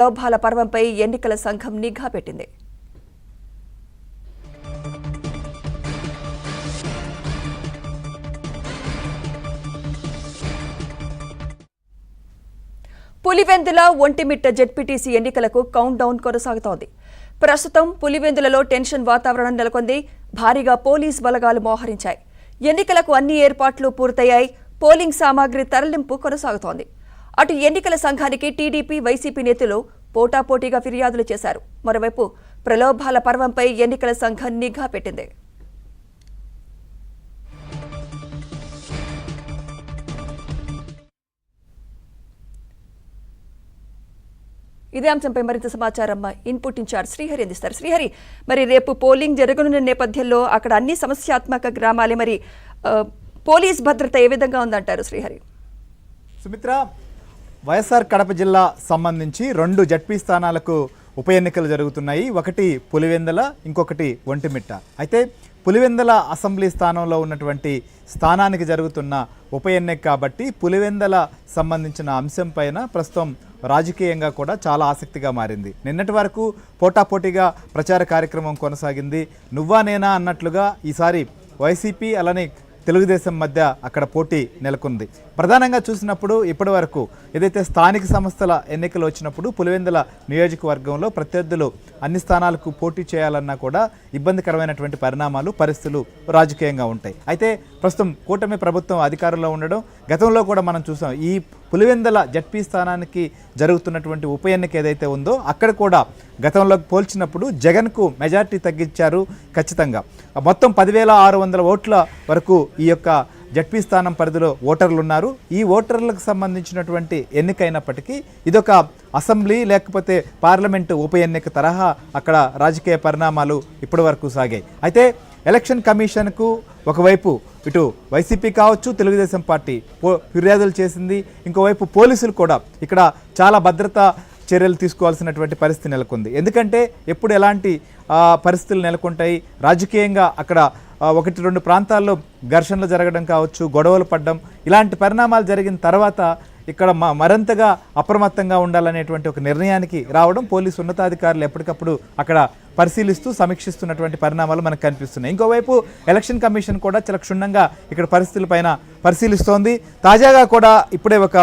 లోభాల పర్వంపై ఎన్నికల సంఘం నిఘా పెట్టింది. పులివెందుల ఒంటిమిట్ట జెడ్పీటీసీ ఎన్నికలకు కౌంట్ డౌన్ కొనసాగుతోంది. ప్రస్తుతం పులివెందులలో టెన్షన్ వాతావరణం నెలకొంది. భారీగా పోలీస్ బలగాలు మోహరించాయి. ఎన్నికలకు అన్ని ఏర్పాట్లు పూర్తయ్యాయి. పోలింగ్ సామాగ్రి తరలింపు కొనసాగుతోంది. అటు ఎన్నికల సంఘానికి టీడీపీ, వైసీపీ నేతలు పోటాపోటీగా ఫిర్యాదులు చేశారు. మరోవైపు ప్రలోభాల పర్వంపై ఎన్నికల సంఘం నిఘా పెట్టింది. ఇదే అంశంపై మరింత సమాచారం ఇన్పుట్ ఇన్ఛార్జ్ శ్రీహరి అందిస్తారు. శ్రీహరి, మరి రేపు పోలింగ్ జరగనున్న నేపథ్యంలో అక్కడ అన్ని సమస్యాత్మక గ్రామాలే, మరి పోలీస్ భద్రత ఏ విధంగా ఉందంటారు శ్రీహరి? సుమిత్ర, వైఎస్ఆర్ కడప జిల్లా సంబంధించి 2 జడ్పీ స్థానాలకు ఉప ఎన్నికలు జరుగుతున్నాయి. ఒకటి పులివెందుల, ఇంకొకటి ఒంటిమిట్ట. అయితే పులివెందుల అసెంబ్లీ స్థానంలో ఉన్నటువంటి స్థానానికి జరుగుతున్న ఉప ఎన్నిక కాబట్టి పులివెందుల సంబంధించిన అంశం పైన ప్రస్తుతం రాజకీయంగా కూడా చాలా ఆసక్తిగా మారింది. నిన్నటి వరకు పోటాపోటీగా ప్రచార కార్యక్రమం కొనసాగింది. నువ్వా నేనా అన్నట్లుగా ఈసారి వైసీపీ అలానే తెలుగుదేశం మధ్య అక్కడ పోటీ నెలకొంది. ప్రధానంగా చూసినప్పుడు ఇప్పటి వరకు ఏదైతే స్థానిక సంస్థల ఎన్నికలు వచ్చినప్పుడు పులివెందుల నియోజకవర్గంలో ప్రత్యర్థులు అన్ని స్థానాలకు పోటీ చేయాలన్నా కూడా ఇబ్బందికరమైనటువంటి పరిస్థితులు రాజకీయంగా ఉంటాయి. అయితే ప్రస్తుతం కూటమి ప్రభుత్వం అధికారంలో ఉండడం, గతంలో కూడా మనం చూసాం ఈ పులివెందుల జడ్పీ స్థానానికి జరుగుతున్నటువంటి ఉప ఎన్నిక ఏదైతే ఉందో అక్కడ కూడా గతంలో పోల్చినప్పుడు జగన్కు మెజార్టీ తగ్గించారు. ఖచ్చితంగా మొత్తం 10,600 ఓట్ల వరకు ఈ యొక్క జడ్పీ స్థానం పరిధిలో ఓటర్లు ఉన్నారు. ఈ ఓటర్లకు సంబంధించినటువంటి ఎన్నికైనప్పటికీ ఇదొక అసెంబ్లీ లేకపోతే పార్లమెంటు ఉప ఎన్నిక తరహా అక్కడ రాజకీయ పరిణామాలు ఇప్పటి వరకు సాగాయి. అయితే ఎలక్షన్ కమిషన్కు ఒకవైపు ఇటు వైసీపీ కావచ్చు, తెలుగుదేశం పార్టీ ఫిర్యాదులు చేసింది. ఇంకోవైపు పోలీసులు కూడా ఇక్కడ చాలా భద్రతా చర్యలు తీసుకోవాల్సినటువంటి పరిస్థితి నెలకొంది. ఎందుకంటే ఎప్పుడు ఎలాంటి పరిస్థితులు నెలకొంటాయి, రాజకీయంగా అక్కడ 1-2 ప్రాంతాల్లో ఘర్షణలు జరగడం కావచ్చు, గొడవలు పడడం, ఇలాంటి పరిణామాలు జరిగిన తర్వాత ఇక్కడ మరింతగా అప్రమత్తంగా ఉండాలనేటువంటి ఒక నిర్ణయానికి రావడం పోలీసు ఉన్నతాధికారులు ఎప్పటికప్పుడు అక్కడ పరిశీలిస్తూ సమీక్షిస్తున్నటువంటి పరిణామాలు మనకు కనిపిస్తున్నాయి. ఇంకోవైపు ఎలక్షన్ కమిషన్ కూడా చాలా క్షుణ్ణంగా ఇక్కడ పరిస్థితులపైన పరిశీలిస్తోంది. తాజాగా కూడా ఇప్పుడే ఒక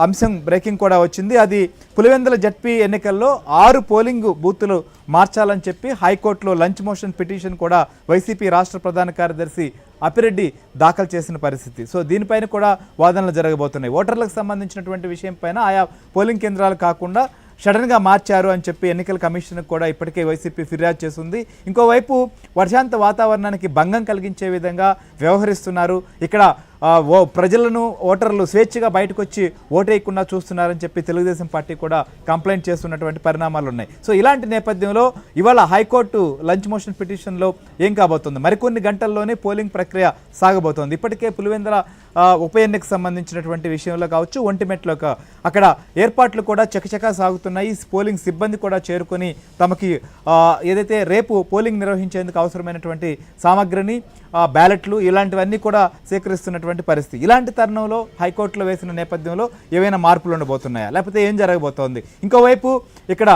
అంశం బ్రేకింగ్ కూడా వచ్చింది. అది పులివెందుల జడ్పీ ఎన్నికల్లో 6 పోలింగ్ బూతులు మార్చాలని చెప్పి హైకోర్టులో లంచ్ మోషన్ పిటిషన్ కూడా వైసీపీ రాష్ట్ర ప్రధాన కార్యదర్శి అప్పిరెడ్డి దాఖలు చేసిన పరిస్థితి. సో దీనిపైన కూడా వాదనలు జరగబోతున్నాయి. ఓటర్లకు సంబంధించినటువంటి విషయం పైన ఆయా పోలింగ్ కేంద్రాలు కాకుండా సడన్గా మార్చారు అని చెప్పి ఎన్నికల కమిషన్కి కూడా ఇప్పటికే వైసీపీ ఫిర్యాదు చేస్తుంది. ఇంకోవైపు వర్షాంత వాతావరణానికి భంగం కలిగించే విధంగా వ్యవహరిస్తున్నారు. ఇక్కడ ప్రజలను ఓటర్లు స్వేచ్ఛగా బయటకు వచ్చి ఓటేయకుండా చూస్తున్నారని చెప్పి తెలుగుదేశం పార్టీ కూడా కంప్లైంట్ చేస్తున్నటువంటి పరిణామాలు ఉన్నాయి. సో ఇలాంటి నేపథ్యంలో ఇవాళ హైకోర్టు లంచ్ మోషన్ పిటిషన్లో ఏం కాబోతుంది, మరికొన్ని గంటల్లోనే పోలింగ్ ప్రక్రియ సాగబోతోంది. ఇప్పటికే పులివెందుల ఉప ఎన్నికకు సంబంధించినటువంటి విషయంలో కావచ్చు, ఒంటిమిట్టలో అక్కడ ఏర్పాట్లు కూడా చకచకా సాగుతున్నాయి. పోలింగ్ సిబ్బంది కూడా చేరుకొని తమకి ఏదైతే రేపు పోలింగ్ నిర్వహించేందుకు అవసరమైనటువంటి సామగ్రిని, బ్యాలెట్లు ఇలాంటివన్నీ కూడా సేకరిస్తున్నటువంటి పరిస్థితి. ఇలాంటి తరుణంలో హైకోర్టులో వేసిన నేపథ్యంలో ఏవైనా మార్పులు ఉండబోతున్నాయా, లేకపోతే ఏం జరగబోతోంది, ఇంకోవైపు ఇక్కడ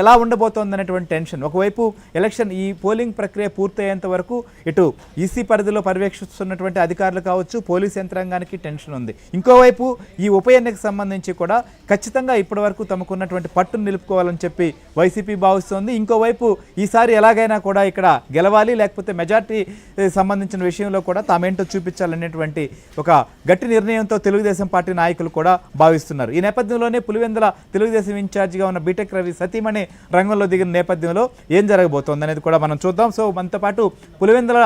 ఎలా ఉండబోతోంది అనేటువంటి టెన్షన్. ఒకవైపు ఎలక్షన్ ఈ పోలింగ్ ప్రక్రియ పూర్తయ్యేంత వరకు ఇటు ఈసీ పరిధిలో పర్యవేక్షిస్తున్నటువంటి అధికారులు కావచ్చు, పోలీస్ యంత్రాంగానికి టెన్షన్ ఉంది. ఇంకోవైపు ఈ ఉప ఎన్నికకు సంబంధించి కూడా ఖచ్చితంగా ఇప్పటి వరకు తమకున్నటువంటి పట్టును నిలుపుకోవాలని చెప్పి వైసీపీ భావిస్తోంది. ఇంకోవైపు ఈసారి ఎలాగైనా కూడా ఇక్కడ గెలవాలి, లేకపోతే మెజార్టీ సంబంధించిన విషయంలో కూడా తామేంటో చూపించాలనేటువంటి ఒక గట్టి నిర్ణయంతో తెలుగుదేశం పార్టీ నాయకులు కూడా భావిస్తున్నారు. ఈ నేపథ్యంలోనే పులివెందుల తెలుగుదేశం ఇన్ఛార్జిగా ఉన్న బీటెక్ రవి సతీమణి రంగంలో దిగిన నేపథ్యంలో ఏం జరగబోతోంది అనేది కూడా మనం చూద్దాం. సో మనతో పాటు పులివెందుల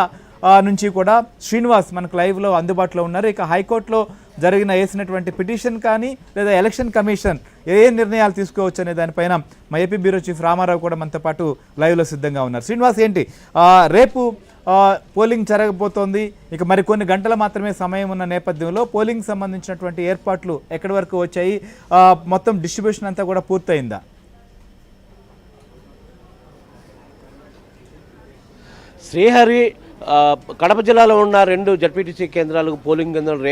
నుంచి కూడా శ్రీనివాస్ మనకు లైవ్లో అందుబాటులో ఉన్నారు. ఇక హైకోర్టులో వేసినటువంటి పిటిషన్ కానీ లేదా ఎలక్షన్ కమిషన్ ఏ నిర్ణయాలు తీసుకోవచ్చు అనే దానిపైన మా ఏపీ బ్యూరో చీఫ్ రామారావు కూడా మనతో పాటు లైవ్లో సిద్ధంగా ఉన్నారు. శ్రీనివాస్, ఏంటి రేపు పోలింగ్ జరగబోతోంది, ఇక మరికొన్ని గంటల మాత్రమే సమయం ఉన్న నేపథ్యంలో పోలింగ్ సంబంధించినటువంటి ఏర్పాట్లు ఎక్కడి వరకు వచ్చాయి, మొత్తం డిస్ట్రిబ్యూషన్ అంతా కూడా పూర్తయిందా? శ్రీహరి, కడప జిల్లాలో ఉన్న 2 జడ్పీటీసీ కేంద్రాలకు పోలింగ్ కేంద్రాలు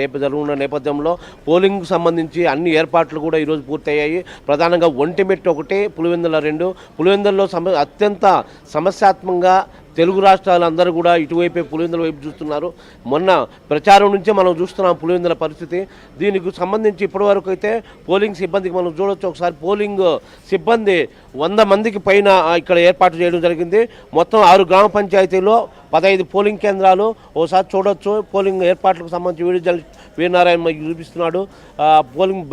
రేపు జరుగుతున్న నేపథ్యంలో పోలింగ్కు సంబంధించి అన్ని ఏర్పాట్లు కూడా ఈరోజు పూర్తయ్యాయి. ప్రధానంగా ఒంటిమిట్ట 1, పులివెందుల 2. పులివెందులలో అత్యంత సమస్యాత్మకంగా తెలుగు రాష్ట్రాలందరూ కూడా ఇటువైపే పులివెందుల వైపు చూస్తున్నారు. మొన్న ప్రచారం నుంచే మనం చూస్తున్నాం పులివెందుల పరిస్థితి. దీనికి సంబంధించి ఇప్పటివరకు అయితే పోలింగ్ సిబ్బందికి మనం చూడొచ్చు. ఒకసారి పోలింగ్ సిబ్బంది 100 మందికి పైన ఇక్కడ ఏర్పాటు చేయడం జరిగింది. మొత్తం 6 గ్రామ పంచాయతీలో 15 పోలింగ్ కేంద్రాలు. ఒకసారి చూడొచ్చు పోలింగ్ ఏర్పాట్లకు సంబంధించి వీడియో జర్నలిస్ట్ వీరనారాయణ మనకి చూపిస్తున్నాడు. పోలింగ్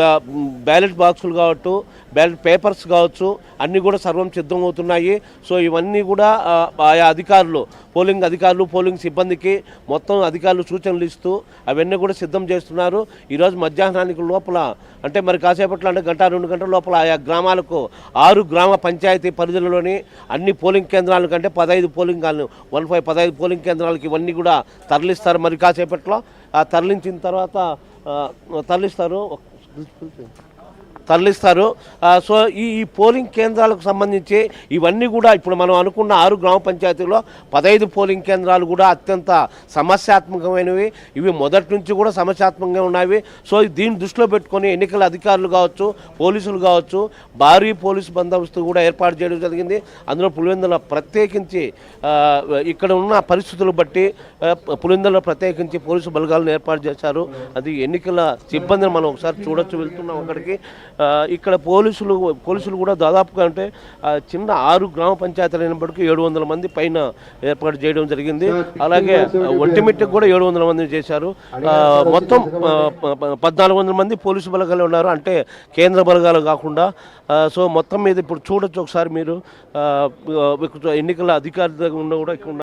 బ్యాలెట్ బాక్సులు కావచ్చు, బ్యాలెట్ పేపర్స్ కావచ్చు, అన్నీ కూడా సర్వం సిద్ధమవుతున్నాయి. సో ఇవన్నీ కూడా ఆయా అధికారులు, పోలింగ్ అధికారులు, పోలింగ్ సిబ్బందికి మొత్తం అధికారులు సూచనలు ఇస్తూ అవన్నీ కూడా సిద్ధం చేస్తున్నారు. ఈరోజు మధ్యాహ్నానికి లోపల, అంటే మరి కాసేపట్లో, అంటే 1-2 గంటల లోపల ఆయా గ్రామాలకు 6 గ్రామ పంచాయతీ పరిధిలోని అన్ని పోలింగ్ కేంద్రాల కంటే 15 పోలింగ్ 15 పోలింగ్ కేంద్రాలకి ఇవన్నీ కూడా తరలిస్తారు. మరి కాసేపట్లో తరలించిన తర్వాత తరలిస్తారు. సో ఈ పోలింగ్ కేంద్రాలకు సంబంధించి ఇవన్నీ కూడా ఇప్పుడు మనం అనుకున్న 6 గ్రామ పంచాయతీలో 15 పోలింగ్ కేంద్రాలు కూడా అత్యంత సమస్యాత్మకమైనవి. ఇవి మొదటి నుంచి కూడా సమస్యాత్మకంగా ఉన్నవి. సో దీన్ని దృష్టిలో పెట్టుకొని ఎన్నికల అధికారులు కావచ్చు, పోలీసులు కావచ్చు, భారీ పోలీసు బందోబస్తు కూడా ఏర్పాటు చేయడం జరిగింది. అందులో పులివెందుల ప్రత్యేకించి ఇక్కడ ఉన్న పరిస్థితులు బట్టి పులివెందులలో ప్రత్యేకించి పోలీసు బలగాలను ఏర్పాటు చేశారు. అది ఎన్నికల సిబ్బందిని మనం ఒకసారి చూడొచ్చు. వెళ్తున్నాం అక్కడికి. ఇక్కడ పోలీసులు కూడా దాదాపుగా, అంటే చిన్న 6 గ్రామ పంచాయతీలు అయినప్పటికీ 700 మంది పైన ఏర్పాటు చేయడం జరిగింది. అలాగే ఒంటిమిట్టకు కూడా 700 మంది చేశారు. మొత్తం 1400 మంది పోలీసు బలగాలు ఉన్నారు, అంటే కేంద్ర బలగాలు కాకుండా. సో మొత్తం మీద ఇప్పుడు చూడొచ్చు ఒకసారి మీరు ఎన్నికల అధికారి దగ్గర ఉన్న కూడా ఇక్కడ